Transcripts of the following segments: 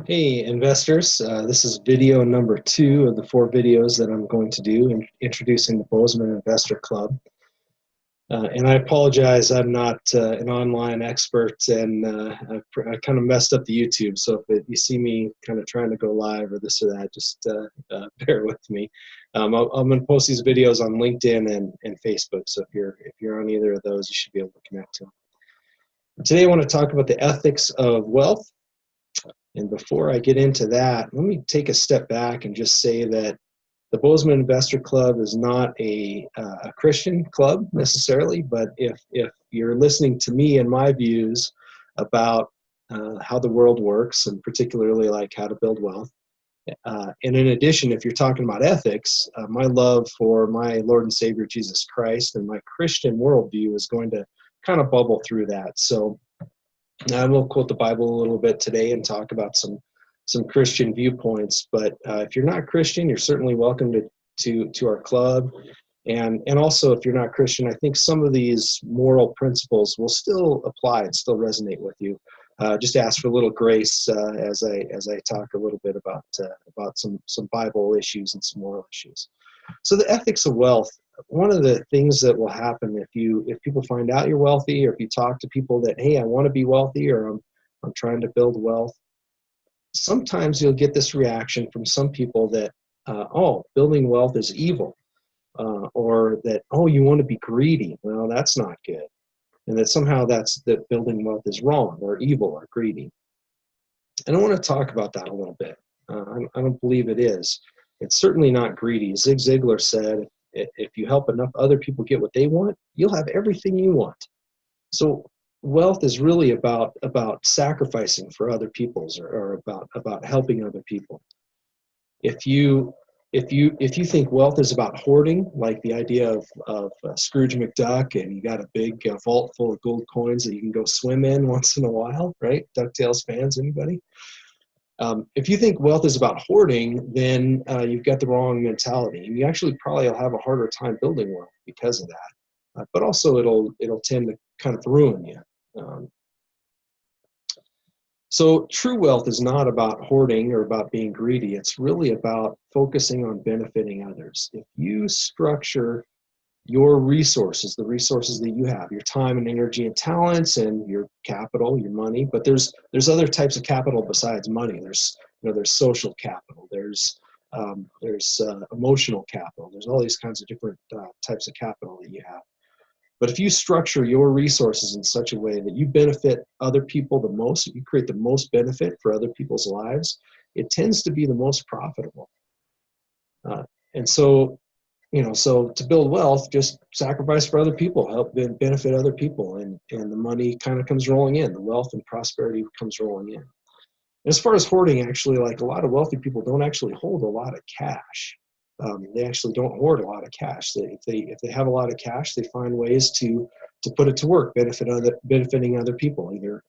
Hey investors, this is video number 2 of the 4 videos that I'm going to do introducing the Bozeman Investor Club. And I apologize, I'm not an online expert, and I kind of messed up the YouTube, so if you see me kind of trying to go live or this or that, just bear with me. I'm going to post these videos on LinkedIn and Facebook, so if you're on either of those, you should be able to connect to them. Today I want to talk about the ethics of wealth. And before I get into that, let me take a step back and just say that the Bozeman Investor Club is not a Christian club necessarily, but if you're listening to me and my views about how the world works, and particularly like how to build wealth, and in addition, if you're talking about ethics, my love for my Lord and Savior Jesus Christ and my Christian worldview is going to kind of bubble through that. So I will quote the Bible a little bit today and talk about some Christian viewpoints. But if you're not Christian, you're certainly welcome to our club. And also, if you're not Christian, I think some of these moral principles will still apply and still resonate with you. Just ask for a little grace as I talk a little bit about some Bible issues and some moral issues. So the ethics of wealth. One of the things that will happen if people find out you're wealthy, or if you talk to people that, hey, I want to be wealthy, or I'm trying to build wealth, sometimes you'll get this reaction from some people that, oh, building wealth is evil, or that, oh, you want to be greedy. Well, that's not good. And that somehow that building wealth is wrong or evil or greedy. And I want to talk about that a little bit. I don't believe it is. It's certainly not greedy. Zig Ziglar said, if you help enough other people get what they want, you'll have everything you want. So wealth is really about sacrificing for other people's, or about helping other people. If you think wealth is about hoarding, like the idea of Scrooge McDuck, and you got a big vault full of gold coins that you can go swim in once in a while, right? DuckTales fans, anybody? If you think wealth is about hoarding, then you've got the wrong mentality. And you actually probably will have a harder time building wealth because of that. But also it'll tend to kind of ruin you. So true wealth is not about hoarding or about being greedy. It's really about focusing on benefiting others. If you structure your resources, the resources that you have, your time and energy and talents and your capital, your money, but there's other types of capital besides money. There's social capital, there's emotional capital, there's all these kinds of different types of capital that you have. But if you structure your resources in such a way that you benefit other people the most, you create the most benefit for other people's lives, it tends to be the most profitable. And so to build wealth, just sacrifice for other people, help benefit other people, and the money kind of comes rolling in. The wealth and prosperity comes rolling in. As far as hoarding, actually, like a lot of wealthy people don't actually hold a lot of cash. They actually don't hoard a lot of cash. If they have a lot of cash, they find ways to put it to work, benefiting other people, either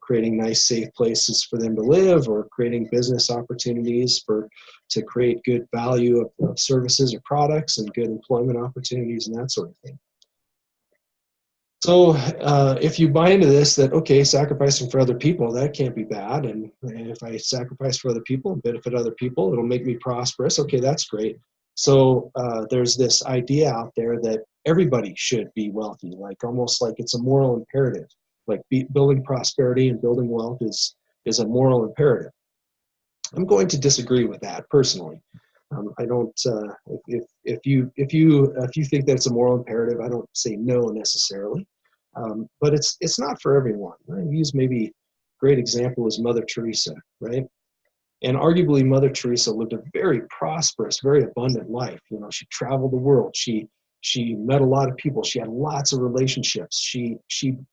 creating nice, safe places for them to live, or creating business opportunities to create good value of services or products, and good employment opportunities and that sort of thing. So if you buy into this, that, okay, sacrificing for other people, that can't be bad. And if I sacrifice for other people and benefit other people, it'll make me prosperous. Okay, that's great. So there's this idea out there that everybody should be wealthy, like almost like it's a moral imperative. Like building prosperity and building wealth is a moral imperative. I'm going to disagree with that personally. I don't. If you think that it's a moral imperative, I don't say no necessarily. But it's not for everyone. I use maybe a great example is Mother Teresa, right? And arguably Mother Teresa lived a very prosperous, very abundant life. She traveled the world. She met a lot of people. She had lots of relationships. She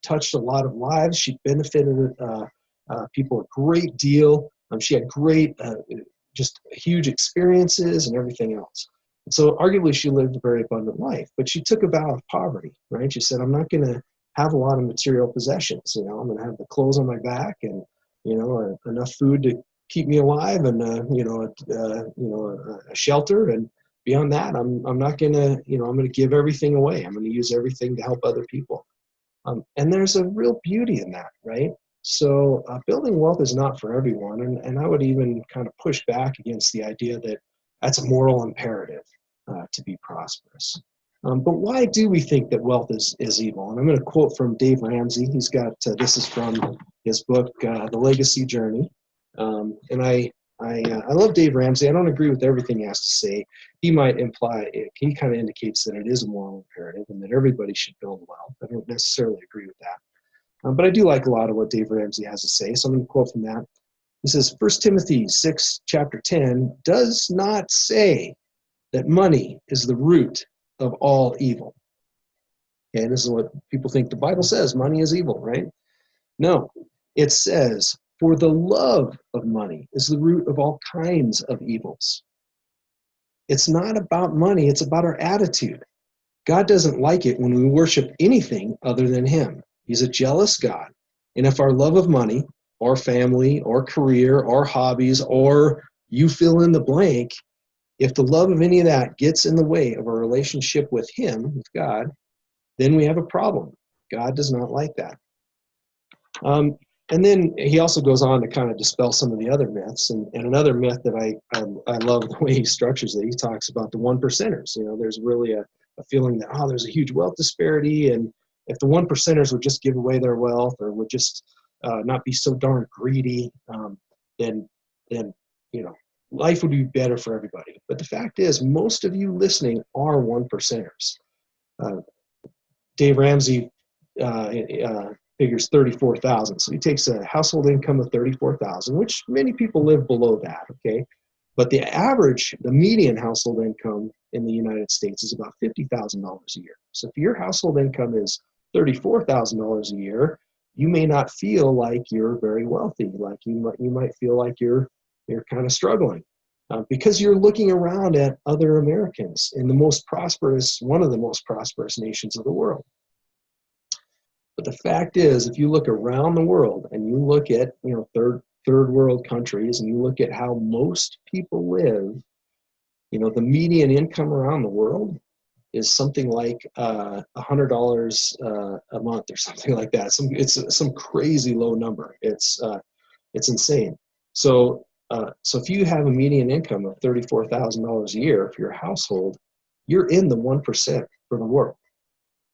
touched a lot of lives. She benefited people a great deal. She had great, just huge experiences and everything else. And so arguably she lived a very abundant life, but she took a vow of poverty, right? She said, I'm not going to have a lot of material possessions. I'm going to have the clothes on my back and, enough food to keep me alive, and, a shelter. And beyond that, I'm not going to, I'm going to give everything away. I'm going to use everything to help other people. And there's a real beauty in that, right? So building wealth is not for everyone, and I would even kind of push back against the idea that that's a moral imperative to be prosperous. But why do we think that wealth is evil? And I'm going to quote from Dave Ramsey. He's got, this is from his book, The Legacy Journey. And I love Dave Ramsey. I don't agree with everything he has to say. He might imply, he kind of indicates that it is a moral imperative and that everybody should build wealth. I don't necessarily agree with that. But I do like a lot of what Dave Ramsey has to say. So I'm going to quote from that. He says, 1 Timothy 6, chapter 10, does not say that money is the root of all evil. Okay, this is what people think the Bible says. Money is evil, right? No, it says, for the love of money is the root of all kinds of evils. It's not about money, it's about our attitude. God doesn't like it when we worship anything other than him. He's a jealous God. And if our love of money or family or career or hobbies or you fill in the blank, if the love of any of that gets in the way of our relationship with him, with God, then we have a problem. God does not like that. And then he also goes on to kind of dispel some of the other myths. And another myth that I love the way he structures it, he talks about the one percenters. You know, there's really a feeling that, there's a huge wealth disparity. And if the one percenters would just give away their wealth or would just not be so darn greedy, then life would be better for everybody. But the fact is, most of you listening are one percenters. Dave Ramsey figures 34,000. So he takes a household income of 34,000, which many people live below that, okay? But the average, the median household income in the United States is about $50,000 a year. So if your household income is $34,000 a year, you may not feel like you're very wealthy. Like you might feel like you're kind of struggling because you're looking around at other Americans in one of the most prosperous nations of the world. But the fact is, if you look around the world and you look at third world countries and you look at how most people live, the median income around the world is something like $100 a month or something like that. It's some crazy low number. It's insane. So if you have a median income of $34,000 a year for your household, you're in the 1% for the world.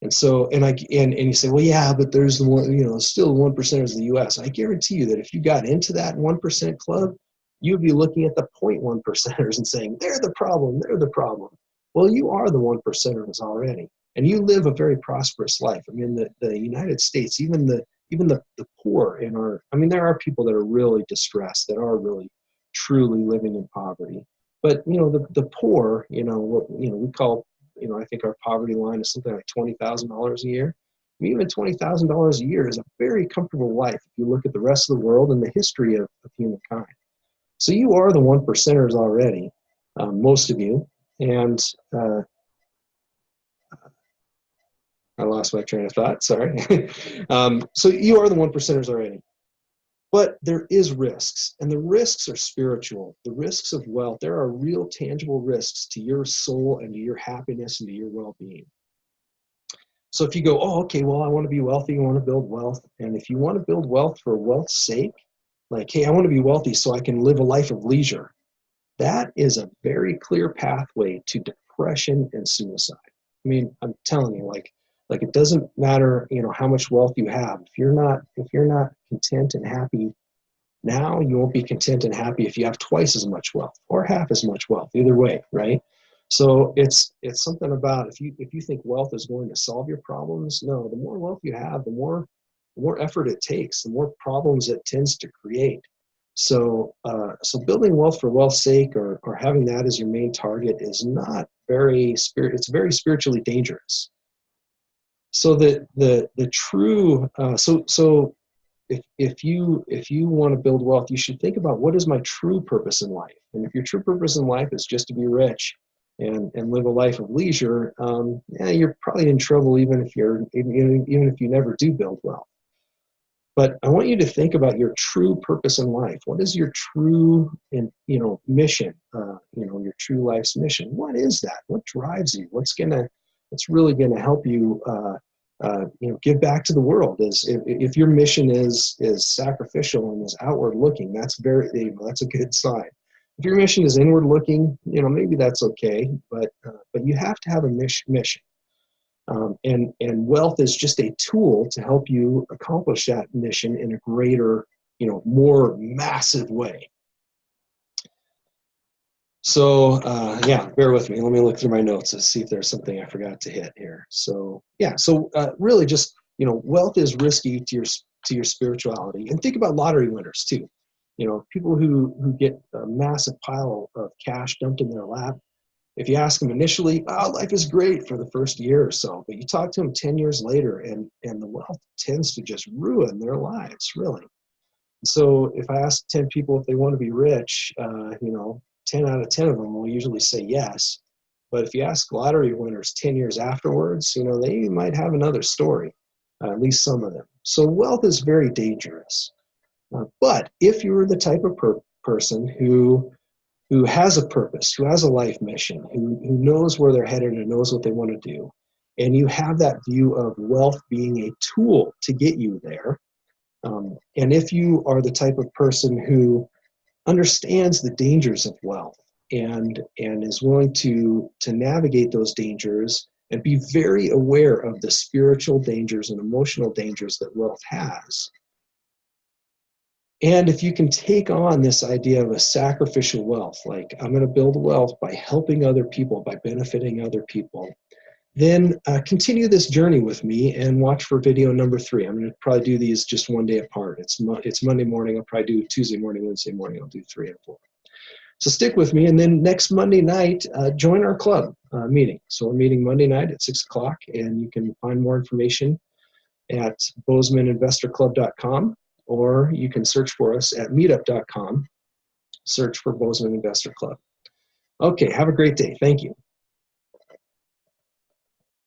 And so, and you say, well, yeah, but there's the one, still 1% is the U.S. I guarantee you that if you got into that 1% club, you'd be looking at the 0.1%ers and saying, they're the problem. Well, you are the 1%ers already, and you live a very prosperous life. I mean, the United States, even the poor there are people that are really distressed, that are really truly living in poverty. But the poor, what we call, I think our poverty line is something like $20,000 a year. I mean, even $20,000 a year is a very comfortable life if you look at the rest of the world and the history of humankind. So you are the 1%ers already, most of you. And I lost my train of thought, sorry. So you are the 1%ers already. But there is risks, and the risks are spiritual. The risks of wealth, there are real tangible risks to your soul and to your happiness and to your well-being. So if you go, okay, well, I want to be wealthy, I want to build wealth. And if you want to build wealth for wealth's sake, like, hey, I want to be wealthy so I can live a life of leisure, that is a very clear pathway to depression and suicide. I mean, I'm telling you, like it doesn't matter, how much wealth you have. If you're not content and happy now, you won't be content and happy if you have twice as much wealth or half as much wealth. Either way, right? So it's something about if you think wealth is going to solve your problems, no. The more wealth you have, the more effort it takes, the more problems it tends to create. So building wealth for wealth's sake or having that as your main target is not it's very spiritually dangerous. So the true if you want to build wealth, you should think about, what is my true purpose in life? And if your true purpose in life is just to be rich and live a life of leisure, you're probably in trouble even if you never do build wealth. But I want you to think about your true purpose in life. What is your true mission? Your true life's mission. What is that? What drives you? What's really gonna help you give back to the world. If your mission is sacrificial and is outward looking, that's that's a good sign. If your mission is inward looking, maybe that's okay, but you have to have a mission. And wealth is just a tool to help you accomplish that mission in a greater, more massive way. So yeah, bear with me. Let me look through my notes to see if there's something I forgot to hit here. So yeah, so really just, wealth is risky to your spirituality. And think about lottery winners too. People who get a massive pile of cash dumped in their lap. If you ask them initially, life is great for the first year or so, but you talk to them 10 years later and the wealth tends to just ruin their lives, really. So if I ask 10 people if they want to be rich, 10 out of 10 of them will usually say yes. But if you ask lottery winners 10 years afterwards, they might have another story, at least some of them. So wealth is very dangerous. But if you're the type of person who has a purpose, who has a life mission, who knows where they're headed and knows what they want to do, and you have that view of wealth being a tool to get you there, and if you are the type of person who understands the dangers of wealth and is willing to navigate those dangers and be very aware of the spiritual dangers and emotional dangers that wealth has, and if you can take on this idea of a sacrificial wealth, like I'm going to build wealth by helping other people, by benefiting other people, then continue this journey with me and watch for video number 3. I'm going to probably do these just one day apart. It's Monday morning. I'll probably do Tuesday morning, Wednesday morning. I'll do 3 and 4. So stick with me. And then next Monday night, join our club meeting. So we're meeting Monday night at 6 o'clock, and you can find more information at BozemanInvestorClub.com. Or you can search for us at meetup.com. Search for Bozeman Investor Club. Okay, have a great day. Thank you.